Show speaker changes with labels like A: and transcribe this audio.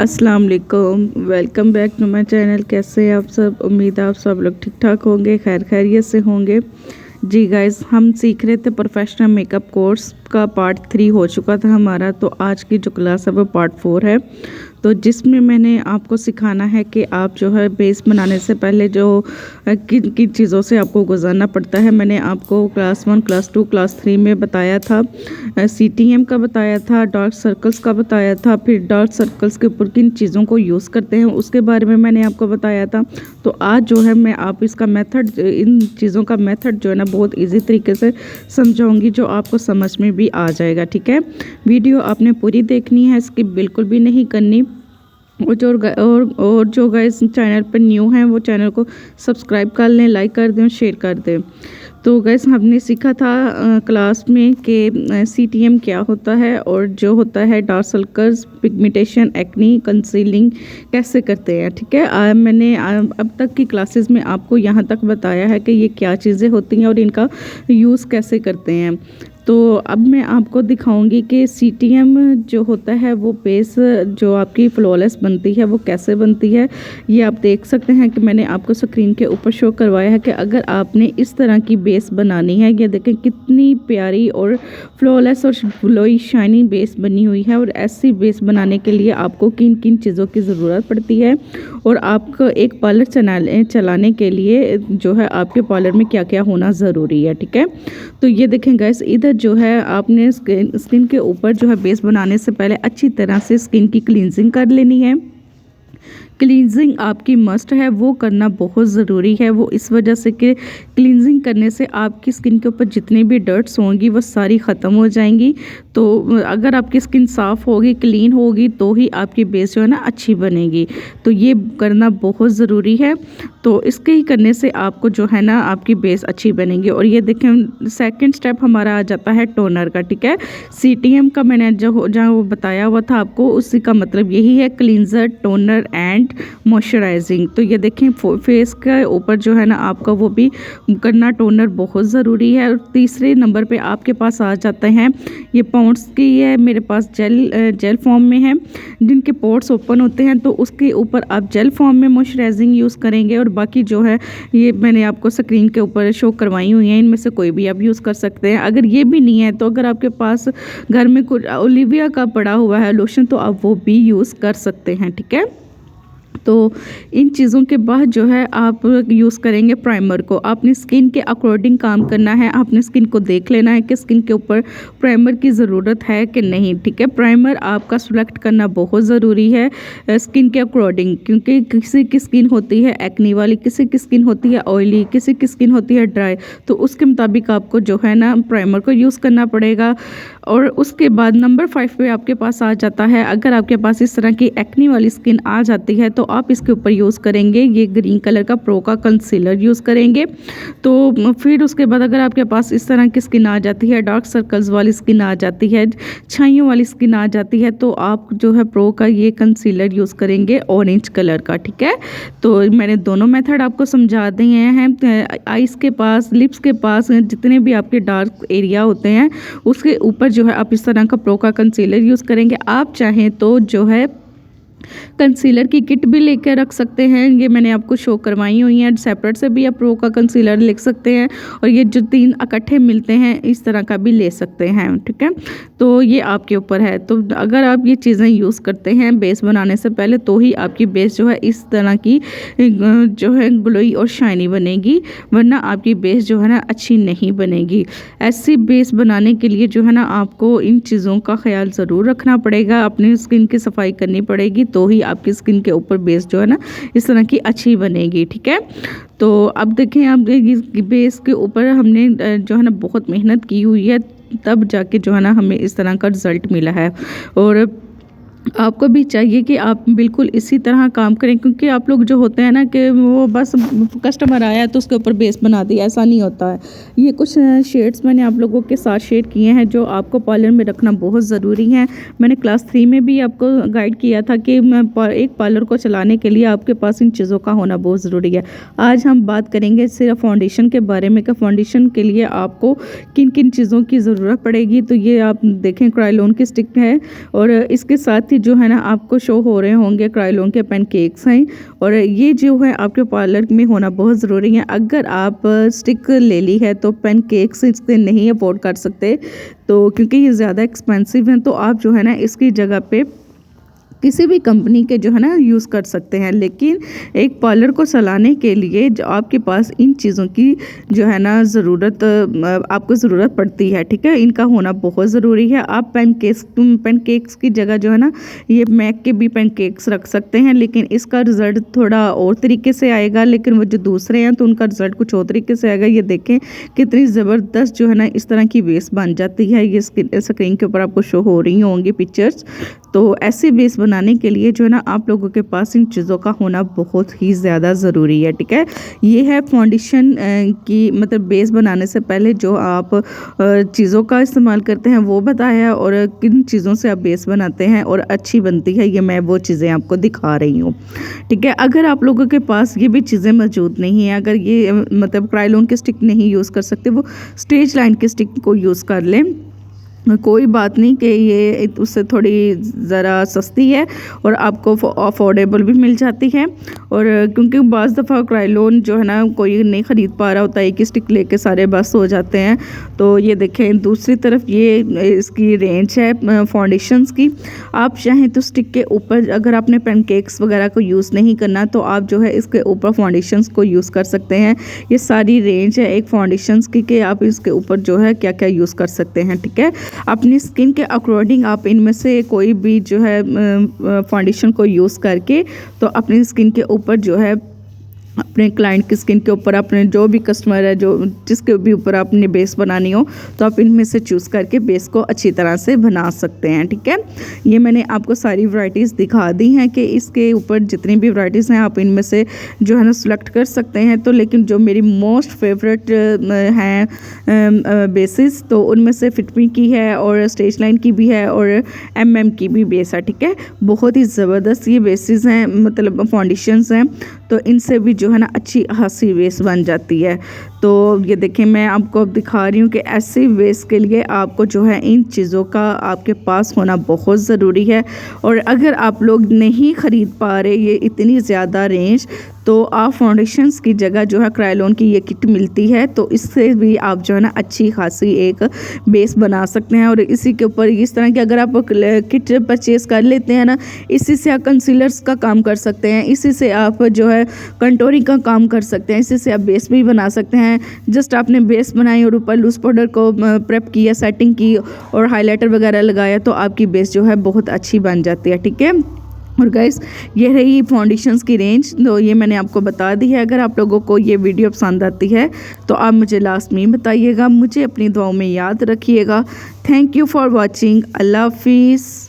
A: अस्सलाम वालेकुम, welcome back to my channel. कैसे हैं आप सब? उम्मीद है आप सब लोग ठीक ठाक होंगे, खैर खैरियत से होंगे। जी गाइस, हम सीख रहे थे प्रोफेशनल मेकअप कोर्स का पार्ट 3 हो चुका था हमारा। तो आज की जो क्लास है वो पार्ट 4 है, तो जिसमें मैंने आपको सिखाना है कि आप जो है बेस बनाने से पहले जो किन किन चीज़ों से आपको गुजरना पड़ता है। मैंने आपको क्लास 1, क्लास 2, क्लास 3 में बताया था, CTM का बताया था, डार्क सर्कल्स का बताया था, फिर डार्क सर्कल्स के ऊपर किन चीज़ों को यूज़ करते हैं उसके बारे में मैंने आपको बताया था। तो आज जो है मैं आप इसका मेथड, इन चीज़ों का मेथड जो है ना बहुत ईजी तरीके से समझाऊंगी, जो आपको समझ में भी आ जाएगा। ठीक है, वीडियो आपने पूरी देखनी है, स्किप बिल्कुल भी नहीं करनी। और जो गाइस चैनल पर न्यू हैं वो चैनल को सब्सक्राइब कर लें, लाइक कर दें और शेयर कर दें। तो गाइस हमने सीखा था क्लास में कि CTM क्या होता है और जो होता है dark circles, pigmentation, acne, concealing कैसे करते हैं। ठीक है, मैंने अब तक की क्लासेस में आपको यहाँ तक बताया है कि ये क्या चीज़ें होती हैं और इनका यूज़ कैसे करते हैं। तो अब मैं आपको दिखाऊंगी कि CTM जो होता है वो बेस जो आपकी फ्लॉलेस बनती है वो कैसे बनती है। ये आप देख सकते हैं कि मैंने आपको स्क्रीन के ऊपर शो करवाया है कि अगर आपने इस तरह की बेस बनानी है, ये देखें कितनी प्यारी और फ्लॉलेस और ग्लोई शाइनी बेस बनी हुई है। और ऐसी बेस बनाने के लिए आपको किन किन चीज़ों की ज़रूरत पड़ती है और आपको एक पार्लर चलाने के लिए जो है आपके पार्लर में क्या क्या होना ज़रूरी है। ठीक है, तो ये देखें गाइस, इधर जो है आपने स्किन के ऊपर जो है बेस बनाने से पहले अच्छी तरह से स्किन की क्लींजिंग कर लेनी है। क्लींजिंग आपकी मस्ट है, वो करना बहुत ज़रूरी है। वो इस वजह से कि क्लींजिंग करने से आपकी स्किन के ऊपर जितनी भी डर्ट्स होंगी वो सारी ख़त्म हो जाएंगी। तो अगर आपकी स्किन साफ़ होगी, क्लीन होगी, तो ही आपकी बेस जो है ना अच्छी बनेगी। तो ये करना बहुत ज़रूरी है। तो इसके ही करने से आपको जो है ना आपकी बेस अच्छी बनेगी। और ये देखें सेकंड स्टेप हमारा आ जाता है टोनर का। ठीक है, CTM का मैंने जो जहाँ वो बताया हुआ था आपको, उसी का मतलब यही है, क्लींजर, टोनर एंड मॉइस्चराइजिंग। तो ये देखें फेस के ऊपर जो है ना आपका वो भी करना टोनर बहुत ज़रूरी है। और तीसरे नंबर पे आपके पास आ जाते हैं, ये पॉन्ड्स की है मेरे पास, जेल फॉर्म में है, जिनके पोर्स ओपन होते हैं, तो उसके ऊपर आप जेल फॉर्म में मॉइस्चराइजिंग यूज़ करेंगे। और बाकी जो है ये मैंने आपको स्क्रीन के ऊपर शो करवाई हुई हैं, इनमें से कोई भी आप यूज़ कर सकते हैं। अगर ये भी नहीं है तो अगर आपके पास घर में कुछ ओलिविया का पड़ा हुआ है लोशन, तो आप वो भी यूज़ कर सकते हैं। ठीक है, तो इन चीज़ों के बाद जो है आप यूज़ करेंगे प्राइमर को। आपने स्किन के अकॉर्डिंग काम करना है, आपने स्किन को देख लेना है कि स्किन के ऊपर प्राइमर की ज़रूरत है कि नहीं। ठीक है, प्राइमर आपका सिलेक्ट करना बहुत ज़रूरी है स्किन के अकॉर्डिंग, क्योंकि किसी की स्किन होती है एक्नी वाली, किसी की स्किन होती है ऑयली, किसी की स्किन होती है ड्राई। तो उसके मुताबिक आपको जो है ना प्राइमर को यूज़ करना पड़ेगा। और उसके बाद नंबर 5 पे आपके पास आ जाता है, अगर आपके पास इस तरह की एक्नी वाली स्किन आ जाती है तो आप इसके ऊपर यूज़ करेंगे ये ग्रीन कलर का प्रो का कंसीलर यूज़ करेंगे। तो फिर उसके बाद अगर आपके पास इस तरह की स्किन आ जाती है, डार्क सर्कल्स वाली स्किन आ जाती है, छाइयों वाली स्किन आ जाती है, तो आप जो है प्रो का ये कंसीलर यूज़ करेंगे ऑरेंज कलर का। ठीक है, तो मैंने दोनों मेथड आपको समझा दिए हैं। आइज़ के पास, लिप्स के पास जितने भी आपके डार्क एरिया होते हैं उसके ऊपर जो है आप इस तरह का प्रो का कंसीलर यूज़ करेंगे। आप चाहें तो जो है कंसीलर की किट भी लेकर रख सकते हैं, ये मैंने आपको शो करवाई हुई हैं। सेपरेट से भी आप प्रो का कंसीलर ले सकते हैं, और ये जो 3 इकट्ठे मिलते हैं इस तरह का भी ले सकते हैं। ठीक है, तो ये आपके ऊपर है। तो अगर आप ये चीज़ें यूज़ करते हैं बेस बनाने से पहले, तो ही आपकी बेस जो है इस तरह की जो है ग्लोई और शाइनी बनेगी, वरना आपकी बेस जो है ना अच्छी नहीं बनेगी। ऐसी बेस बनाने के लिए जो है ना आपको इन चीज़ों का ख्याल ज़रूर रखना पड़ेगा, अपनी स्किन की सफाई करनी पड़ेगी, तो ही आपकी स्किन के ऊपर बेस जो है ना इस तरह की अच्छी बनेगी। ठीक है, तो अब देखें, आप बेस के ऊपर हमने जो है ना बहुत मेहनत की हुई है, तब जाके जो है ना हमें इस तरह का रिज़ल्ट मिला है। और आपको भी चाहिए कि आप बिल्कुल इसी तरह काम करें, क्योंकि आप लोग जो होते हैं ना कि वो बस कस्टमर आया तो उसके ऊपर बेस बना दिया, ऐसा नहीं होता है। ये कुछ शेड्स मैंने आप लोगों के साथ शेयर किए हैं जो आपको पार्लर में रखना बहुत ज़रूरी है। मैंने क्लास 3 में भी आपको गाइड किया था कि एक पार्लर को चलाने के लिए आपके पास इन चीज़ों का होना बहुत ज़रूरी है। आज हम बात करेंगे सिर्फ फाउंडेशन के बारे में कि फाउंडेशन के लिए आपको किन किन चीज़ों की ज़रूरत पड़ेगी। तो ये आप देखें क्रायोलॉन की स्टिक है, और इसके साथ साथ ही जो है ना आपको शो हो रहे होंगे क्रायोलॉन के पैनकेक्स हैं, और ये जो है आपके पार्लर में होना बहुत ज़रूरी है। अगर आप स्टिक ले ली है तो पैनकेक्स इससे नहीं अफोर्ड कर सकते, तो क्योंकि ये ज़्यादा एक्सपेंसिव हैं, तो आप जो है ना इसकी जगह पे किसी भी कंपनी के जो है ना यूज़ कर सकते हैं। लेकिन एक पार्लर को चलाने के लिए जो आपके पास इन चीज़ों की जो है ना आपको ज़रूरत पड़ती है, ठीक है, इनका होना बहुत ज़रूरी है। आप पैनकेक्स की जगह जो है ना ये मैक के भी पैनकेक्स रख सकते हैं, लेकिन इसका रिज़ल्ट थोड़ा और तरीके से आएगा। लेकिन वो जो दूसरे हैं तो उनका रिज़ल्ट कुछ और तरीके से आएगा। ये देखें कितनी ज़बरदस्त जो है ना इस तरह की बेस बन जाती है। ये स्क्रीन के ऊपर आपको शो हो रही होंगी पिक्चर्स। तो ऐसे बेस बनाने के लिए जो है ना आप लोगों के पास इन चीज़ों का होना बहुत ही ज़्यादा ज़रूरी है, ठीक है। ये है फाउंडेशन की मतलब बेस बनाने से पहले जो आप चीज़ों का इस्तेमाल करते हैं वो बताया, और किन चीज़ों से आप बेस बनाते हैं और अच्छी बनती है, ये मैं वो चीज़ें आपको दिखा रही हूँ, ठीक है। अगर आप लोगों के पास ये भी चीज़ें मौजूद नहीं हैं, अगर ये मतलब क्रायोलॉन के स्टिक नहीं यूज़ कर सकते, वो स्टेज लाइन के स्टिक को यूज़ कर लें, कोई बात नहीं कि ये उससे थोड़ी ज़रा सस्ती है और आपको अफोर्डेबल भी मिल जाती है। और क्योंकि बाज़ दफ़ा क्रायोलॉन जो है ना कोई नहीं ख़रीद पा रहा होता है, एक स्टिक लेके सारे बस हो जाते हैं। तो ये देखें दूसरी तरफ ये इसकी रेंज है फाउंडेशंस की। आप चाहें तो स्टिक के ऊपर, अगर आपने पैनकेक्स वगैरह को यूज़ नहीं करना तो आप जो है इसके ऊपर फाउंडेशंस को यूज़ कर सकते हैं। ये सारी रेंज है एक फाउंडेशंस की कि आप इसके ऊपर जो है क्या क्या यूज़ कर सकते हैं, ठीक है। अपनी स्किन के अकॉर्डिंग आप इनमें से कोई भी जो है फाउंडेशन को यूज़ करके तो अपनी स्किन के ऊपर जो है अपने क्लाइंट की स्किन के ऊपर, अपने जो भी कस्टमर है जो जिसके भी ऊपर आपने बेस बनानी हो तो आप इनमें से चूज़ करके बेस को अच्छी तरह से बना सकते हैं, ठीक है। ये मैंने आपको सारी वैरायटीज़ दिखा दी हैं कि इसके ऊपर जितनी भी वैरायटीज़ हैं आप इनमें से जो है ना सिलेक्ट कर सकते हैं। तो लेकिन जो मेरी मोस्ट फेवरेट हैं बेसिस, तो उनमें से फिटमी की है और स्टेज लाइन की भी है और MM की भी बेस है, ठीक है। बहुत ही ज़बरदस्त ये बेसिस हैं, मतलब फाउंडेशंस हैं, तो इनसे भी जो है ना अच्छी खासी बेस बन जाती है। तो ये देखें मैं आपको अब दिखा रही हूँ कि ऐसे बेस के लिए आपको जो है इन चीज़ों का आपके पास होना बहुत ज़रूरी है। और अगर आप लोग नहीं ख़रीद पा रहे ये इतनी ज़्यादा रेंज, तो आप फाउंडेशंस की जगह जो है क्रायोलॉन की ये किट मिलती है, तो इससे भी आप जो है ना अच्छी खासी एक बेस बना सकते हैं। और इसी के ऊपर इस तरह की अगर आप किट परचेज़ कर लेते हैं ना, इसी से आप कंसीलर्स का काम कर सकते हैं, इसी से आप जो है कंटोरिंग का काम कर सकते हैं, इसी से आप बेस भी बना सकते हैं। जस्ट आपने बेस बनाई और ऊपर लूज पाउडर को प्रेप किया, सेटिंग की और हाइलाइटर वगैरह लगाया, तो आपकी बेस जो है बहुत अच्छी बन जाती है, ठीक है। और गाइस ये रही फाउंडेशंस की रेंज, तो ये मैंने आपको बता दी है। अगर आप लोगों को ये वीडियो पसंद आती है तो आप मुझे लास्ट में बताइएगा, मुझे अपनी दुआओं में याद रखिएगा। Thank you for watching. अल्लाह हाफिज़।